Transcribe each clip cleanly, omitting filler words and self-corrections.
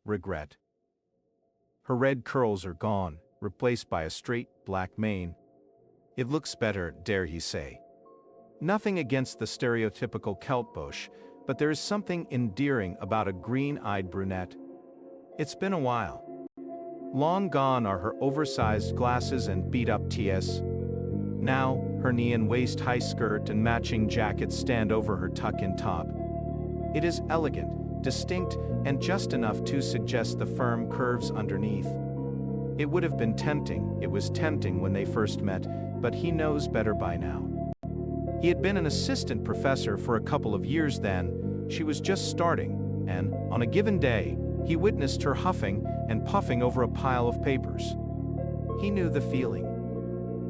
regret. Her red curls are gone, replaced by a straight, black mane. It looks better, dare he say. Nothing against the stereotypical Celtbush, but there is something endearing about a green-eyed brunette. It's been a while. Long gone are her oversized glasses and beat-up TS. Now, her knee and waist high skirt and matching jacket stand over her tuck-in top. It is elegant, distinct, and just enough to suggest the firm curves underneath. It would have been tempting, it was tempting when they first met, but he knows better by now. He had been an assistant professor for a couple of years then. She was just starting, and, on a given day, he witnessed her huffing and puffing over a pile of papers. He knew the feeling.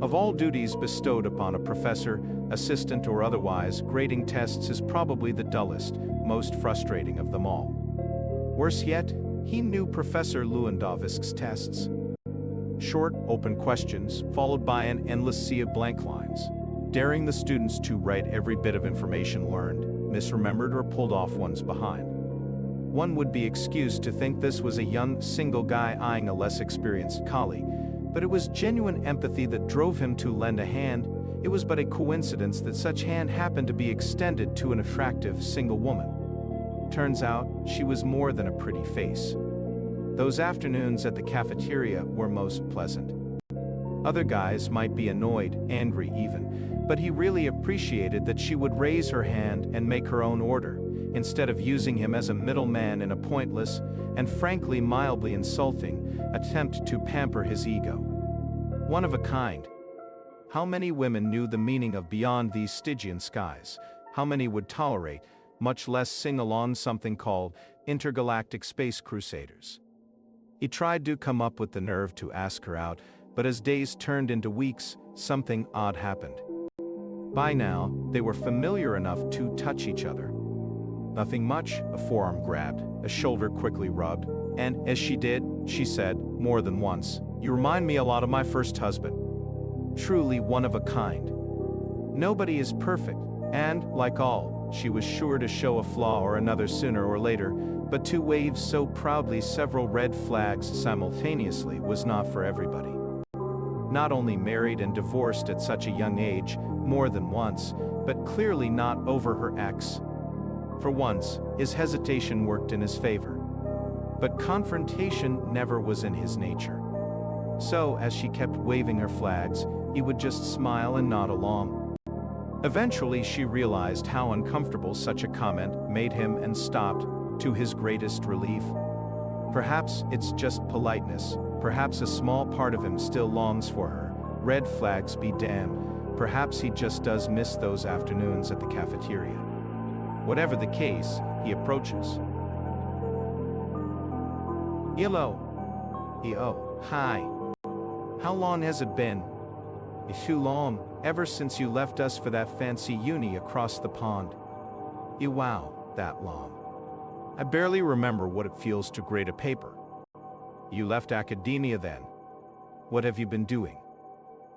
Of all duties bestowed upon a professor, assistant or otherwise, grading tests is probably the dullest, most frustrating of them all. Worse yet, he knew Professor Lewandowski's tests. Short, open questions, followed by an endless sea of blank lines, daring the students to write every bit of information learned, misremembered or pulled off one's behind. One would be excused to think this was a young, single guy eyeing a less experienced colleague, but it was genuine empathy that drove him to lend a hand. It was but a coincidence that such hand happened to be extended to an attractive, single woman. Turns out, she was more than a pretty face. Those afternoons at the cafeteria were most pleasant. Other guys might be annoyed, angry even, but he really appreciated that she would raise her hand and make her own order, instead of using him as a middleman in a pointless, and frankly mildly insulting, attempt to pamper his ego. One of a kind. How many women knew the meaning of beyond these Stygian skies? How many would tolerate, much less sing along something called intergalactic space crusaders? He tried to come up with the nerve to ask her out, but as days turned into weeks, something odd happened. By now, they were familiar enough to touch each other. Nothing much, a forearm grabbed, a shoulder quickly rubbed, and, as she did, she said, more than once, "You remind me a lot of my first husband." Truly one of a kind. Nobody is perfect, and, like all, she was sure to show a flaw or another sooner or later, but to wave so proudly several red flags simultaneously was not for everybody. Not only married and divorced at such a young age, more than once, but clearly not over her ex. For once, his hesitation worked in his favor. But confrontation never was in his nature. So, as she kept waving her flags, he would just smile and nod along. Eventually, she realized how uncomfortable such a comment made him and stopped, to his greatest relief. Perhaps it's just politeness. Perhaps a small part of him still longs for her. Red flags be damned. Perhaps he just does miss those afternoons at the cafeteria. Whatever the case, he approaches. Hello. Hi. How long has it been? It's too long, ever since you left us for that fancy uni across the pond. Wow, that long. I barely remember what it feels to grade a paper. You left academia then. What have you been doing?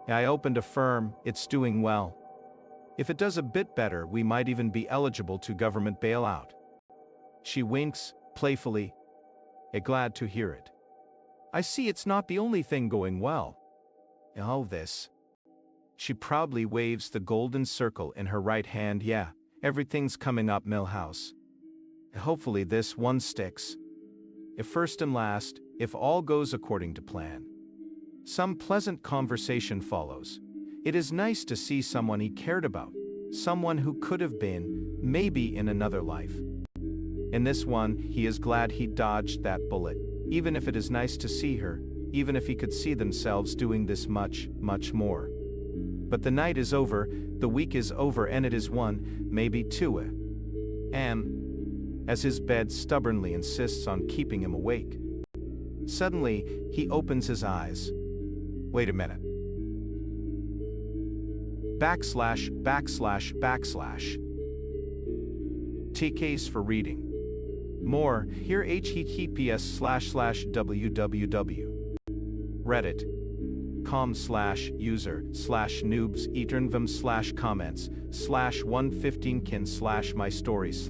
I opened a firm, it's doing well. If it does a bit better, we might even be eligible to government bailout. She winks, playfully. Glad to hear it. I see it's not the only thing going well. Oh, this. She proudly waves the golden circle in her right hand. Yeah, everything's coming up, Millhouse. Hopefully this one sticks. If first and last, if all goes according to plan. Some pleasant conversation follows. It is nice to see someone he cared about, someone who could have been, maybe in another life. In this one, he is glad he dodged that bullet, even if it is nice to see her, even if he could see themselves doing this much, much more. But the night is over, the week is over, and it is one, maybe two. As his bed stubbornly insists on keeping him awake. Suddenly, he opens his eyes. Wait a minute. // TKs for reading. More, here https://www. reddit.com/user/noobs eternvim/comments/115kin/my stories/